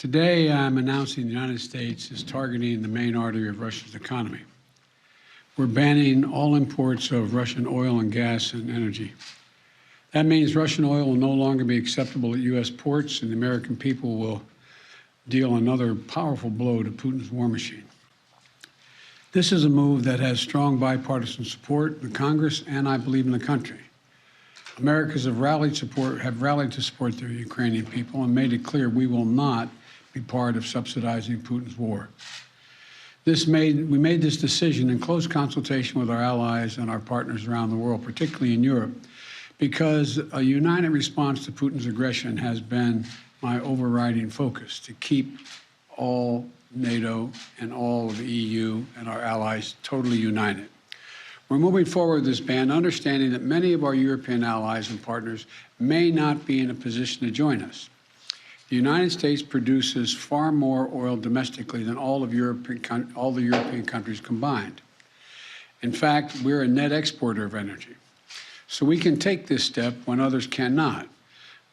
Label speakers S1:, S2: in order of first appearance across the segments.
S1: Today, I'm announcing the United States is targeting the main artery of Russia's economy. We're banning all imports of Russian oil and gas and energy. That means Russian oil will no longer be acceptable at U.S. ports, and the American people will deal another powerful blow to Putin's war machine. This is a move that has strong bipartisan support in the Congress and, I believe, in the country. Americans have rallied to support the Ukrainian people and made it clear we will not be part of subsidizing Putin's war. We made this decision in close consultation with our allies and our partners around the world, particularly in Europe, because a united response to Putin's aggression has been my overriding focus, to keep all NATO and all of the EU and our allies totally united. We're moving forward with this ban, understanding that many of our European allies and partners may not be in a position to join us. The United States produces far more oil domestically than all the European countries combined. In fact, we're a net exporter of energy. So we can take this step when others cannot.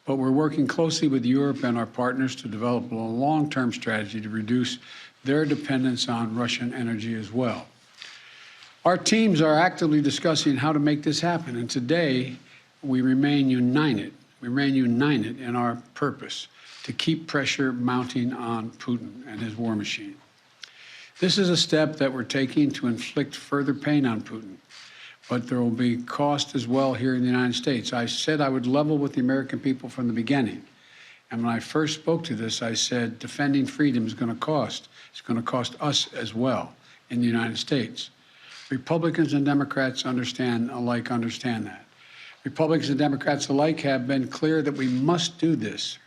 S1: But we're working closely with Europe and our partners to develop a long-term strategy to reduce their dependence on Russian energy as well. Our teams are actively discussing how to make this happen, and today we remain united. We remain united in our purpose to keep pressure mounting on Putin and his war machine. This is a step that we're taking to inflict further pain on Putin, but there will be cost as well here in the United States. I said I would level with the American people from the beginning. And when I first spoke to this, I said defending freedom is going to cost. It's going to cost us as well in the United States. Republicans and Democrats understand that. Republicans and Democrats alike have been clear that we must do this.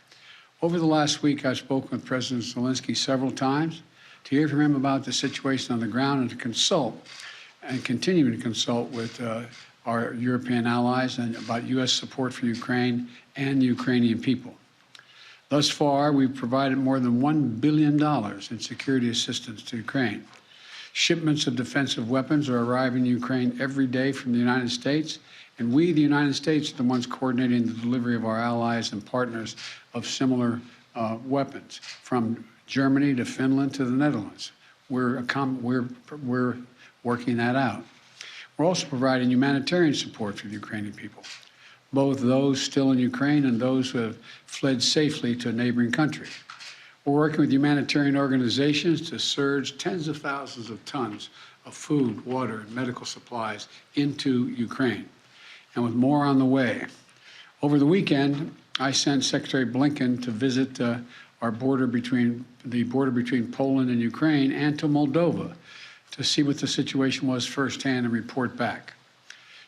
S1: Over the last week, I've spoken with President Zelensky several times to hear from him about the situation on the ground and to consult and continue to consult with our European allies and about U.S. support for Ukraine and the Ukrainian people. Thus far, we've provided more than $1 billion in security assistance to Ukraine. Shipments of defensive weapons are arriving in Ukraine every day from the United States, and we, the United States, are the ones coordinating the delivery of our allies and partners of similar weapons, from Germany to Finland to the Netherlands. We're working that out. We're also providing humanitarian support for the Ukrainian people, both those still in Ukraine and those who have fled safely to a neighboring country. We're working with humanitarian organizations to surge tens of thousands of tons of food, water, and medical supplies into Ukraine, and with more on the way. Over the weekend, I sent Secretary Blinken to visit our border between Poland and Ukraine and to Moldova to see what the situation was firsthand and report back.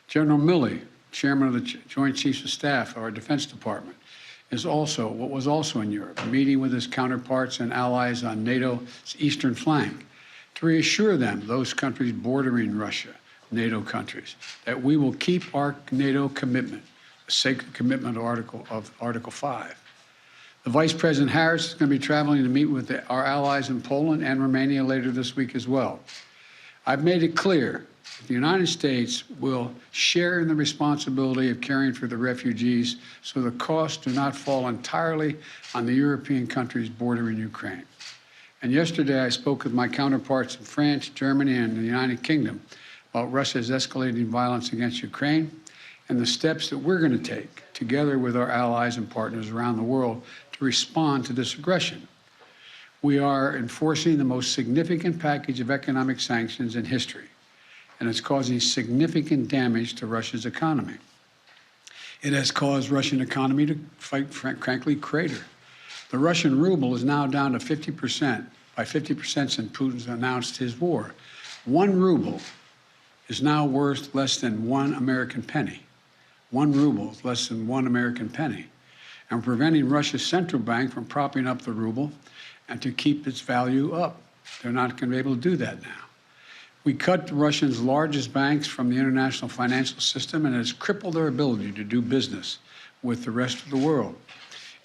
S1: General Milley, Chairman of the Joint Chiefs of Staff of our Defense Department, was also in Europe, meeting with his counterparts and allies on NATO's eastern flank to reassure them, those countries bordering Russia, NATO countries, that we will keep our NATO commitment, a sacred commitment of Article 5. The Vice President Harris is going to be traveling to meet with our allies in Poland and Romania later this week as well. I've made it clear that the United States will share in the responsibility of caring for the refugees, so the costs do not fall entirely on the European countries bordering Ukraine. And yesterday I spoke with my counterparts in France, Germany, and the United Kingdom about Russia's escalating violence against Ukraine and the steps that we're going to take together with our allies and partners around the world to respond to this aggression. We are enforcing the most significant package of economic sanctions in history, and it's causing significant damage to Russia's economy. It has caused Russian economy to, frankly, crater. The Russian ruble is now down to 50%, by 50% since Putin's announced his war. 1 ruble is now worth less than 1 American penny. 1 ruble is less than 1 American penny. And we're preventing Russia's central bank from propping up the ruble and to keep its value up. They're not going to be able to do that now. We cut Russia's largest banks from the international financial system, and it has crippled their ability to do business with the rest of the world.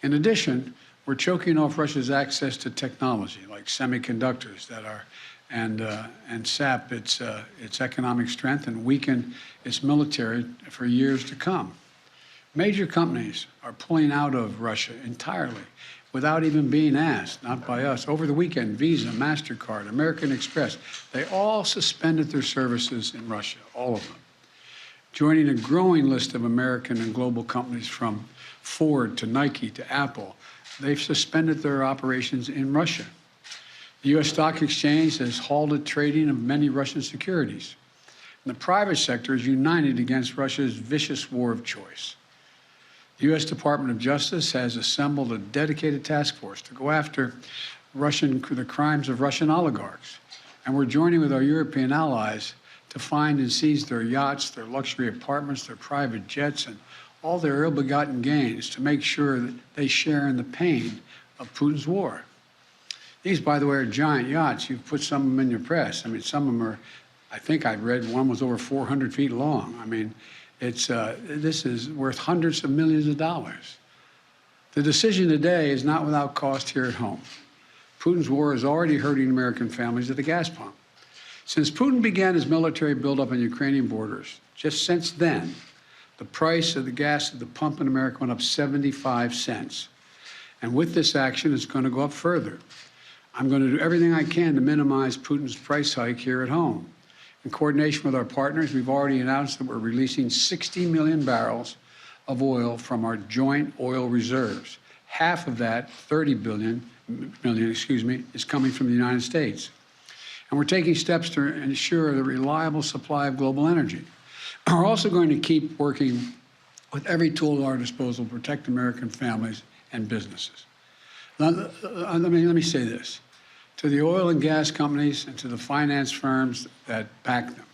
S1: In addition, we're choking off Russia's access to technology like semiconductors and sap its economic strength and weaken its military for years to come. Major companies are pulling out of Russia entirely. without even being asked, not by us. Over the weekend, Visa, MasterCard, American Express, they all suspended their services in Russia, all of them, joining a growing list of American and global companies from Ford to Nike to Apple. They've suspended their operations in Russia. The U.S. Stock Exchange has halted trading of many Russian securities. And the private sector is united against Russia's vicious war of choice. The U.S. Department of Justice has assembled a dedicated task force to go after the crimes of Russian oligarchs. And we're joining with our European allies to find and seize their yachts, their luxury apartments, their private jets, and all their ill-begotten gains to make sure that they share in the pain of Putin's war. These, by the way, are giant yachts. You've put some of them in your press. I mean, some of them are, I think I read one was over 400 feet long. I mean, this is worth hundreds of millions of dollars. The decision today is not without cost here at home. Putin's war is already hurting American families at the gas pump. Since Putin began his military buildup on Ukrainian borders, just since then, the price of the gas at the pump in America went up 75 cents. And with this action, it's going to go up further. I'm going to do everything I can to minimize Putin's price hike here at home. In coordination with our partners, we've already announced that we're releasing 60 million barrels of oil from our joint oil reserves. Half of that, 30 million, is coming from the United States. And we're taking steps to ensure the reliable supply of global energy. We're also going to keep working with every tool at our disposal to protect American families and businesses. Now, let me say this. To the oil and gas companies and to the finance firms that back them,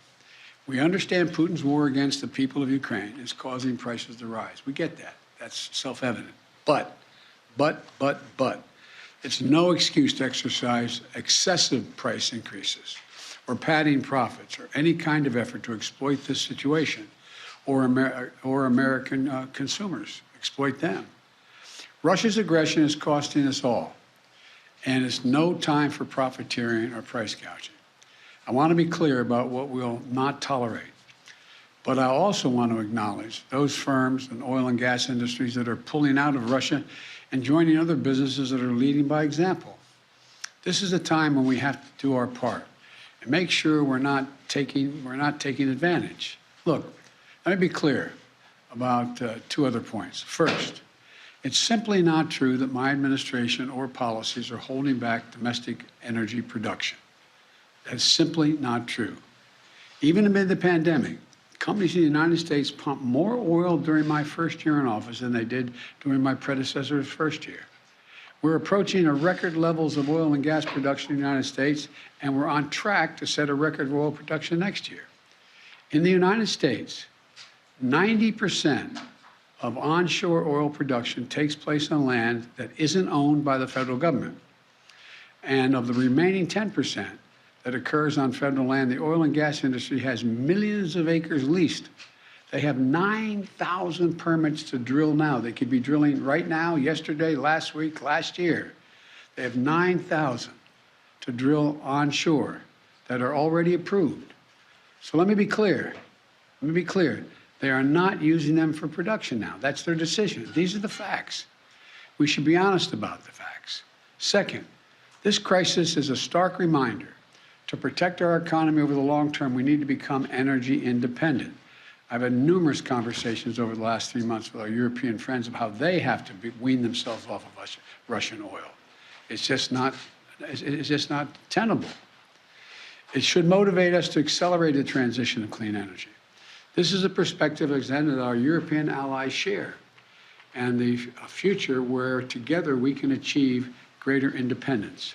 S1: we understand Putin's war against the people of Ukraine is causing prices to rise. We get that. That's self-evident. But, it's no excuse to exercise excessive price increases or padding profits or any kind of effort to exploit this situation or American consumers, exploit them. Russia's aggression is costing us all, and it's no time for profiteering or price gouging. I want to be clear about what we'll not tolerate, but I also want to acknowledge those firms and oil and gas industries that are pulling out of Russia and joining other businesses that are leading by example. This is a time when we have to do our part and make sure we're not taking advantage. Look, let me be clear about two other points. First, it's simply not true that my administration or policies are holding back domestic energy production. That's simply not true. Even amid the pandemic, companies in the United States pumped more oil during my first year in office than they did during my predecessor's first year. We're approaching a record levels of oil and gas production in the United States, and we're on track to set a record of oil production next year. In the United States, 90% of onshore oil production takes place on land that isn't owned by the federal government. And of the remaining 10% that occurs on federal land, the oil and gas industry has millions of acres leased. They have 9,000 permits to drill now. They could be drilling right now, yesterday, last week, last year. They have 9,000 to drill onshore that are already approved. So let me be clear. They are not using them for production now. That's their decision. These are the facts. We should be honest about the facts. Second, this crisis is a stark reminder to protect our economy over the long term, we need to become energy independent. I've had numerous conversations over the last 3 months with our European friends of how they have to wean themselves off of Russian oil. It's just not tenable. It should motivate us to accelerate the transition to clean energy. This is a perspective that our European allies share, and the future where together we can achieve greater independence.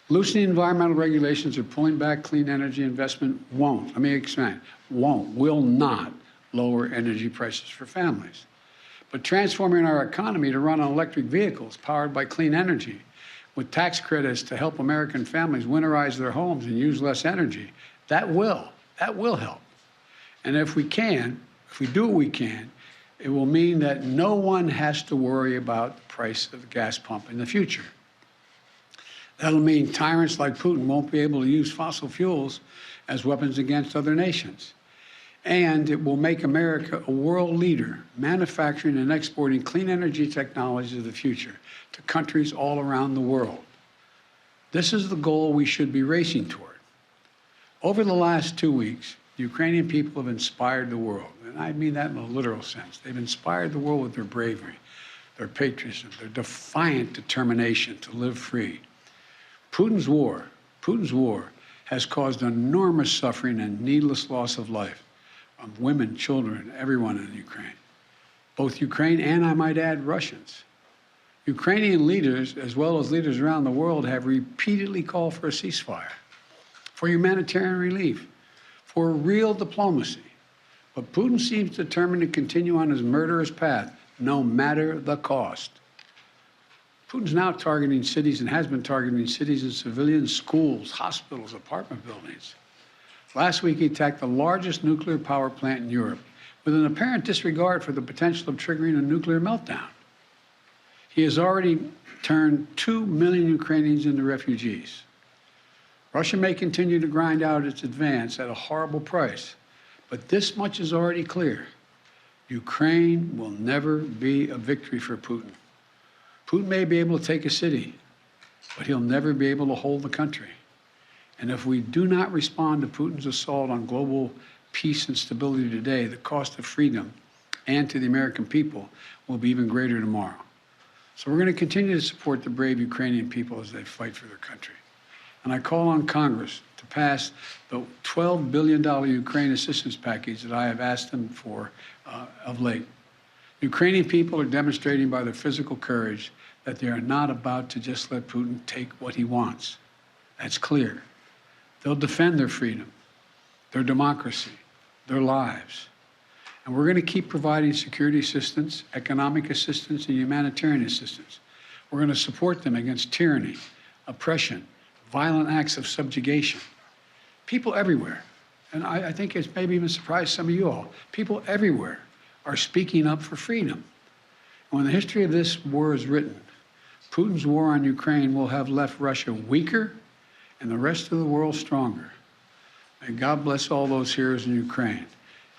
S1: Loosening environmental regulations or pulling back clean energy investment won't, let me expand, will not lower energy prices for families. But transforming our economy to run on electric vehicles powered by clean energy with tax credits to help American families winterize their homes and use less energy, that will help. And if we do what we can, it will mean that no one has to worry about the price of the gas pump in the future. That'll mean tyrants like Putin won't be able to use fossil fuels as weapons against other nations. And it will make America a world leader, manufacturing and exporting clean energy technologies of the future to countries all around the world. This is the goal we should be racing toward. Over the last 2 weeks, the Ukrainian people have inspired the world, and I mean that in a literal sense. They've inspired the world with their bravery, their patriotism, their defiant determination to live free. Putin's war has caused enormous suffering and needless loss of life from women, children, everyone in Ukraine. Both Ukraine and, I might add, Russians. Ukrainian leaders, as well as leaders around the world, have repeatedly called for a ceasefire, for humanitarian relief, for real diplomacy. But Putin seems determined to continue on his murderous path, no matter the cost. Putin's now targeting cities and has been targeting cities and civilians, schools, hospitals, apartment buildings. Last week, he attacked the largest nuclear power plant in Europe with an apparent disregard for the potential of triggering a nuclear meltdown. He has already turned 2 million Ukrainians into refugees. Russia may continue to grind out its advance at a horrible price, but this much is already clear. Ukraine will never be a victory for Putin. Putin may be able to take a city, but he'll never be able to hold the country. And if we do not respond to Putin's assault on global peace and stability today, the cost of freedom and to the American people will be even greater tomorrow. So we're going to continue to support the brave Ukrainian people as they fight for their country. And I call on Congress to pass the $12 billion Ukraine assistance package that I have asked them for of late. Ukrainian people are demonstrating by their physical courage that they are not about to just let Putin take what he wants. That's clear. They'll defend their freedom, their democracy, their lives. And we're going to keep providing security assistance, economic assistance, and humanitarian assistance. We're going to support them against tyranny, oppression, violent acts of subjugation. People everywhere, and I think it's maybe even surprised some of you all, people everywhere are speaking up for freedom. When the history of this war is written, Putin's war on Ukraine will have left Russia weaker and the rest of the world stronger. May God bless all those heroes in Ukraine.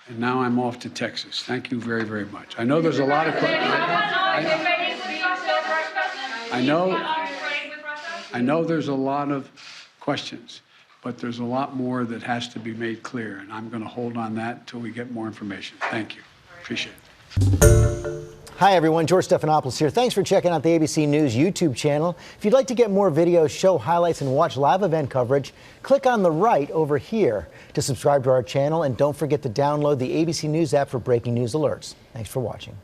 S1: And now I'm off to Texas. Thank you very, very much. I know there's a lot of questions. I know there's a lot of questions, but there's a lot more that has to be made clear, and I'm going to hold on that until we get more information. Thank you. Appreciate it.
S2: Hi, everyone. George Stephanopoulos here. Thanks for checking out the ABC News YouTube channel. If you'd like to get more videos, show highlights, and watch live event coverage, click on the right over here to subscribe to our channel. And don't forget to download the ABC News app for breaking news alerts. Thanks for watching.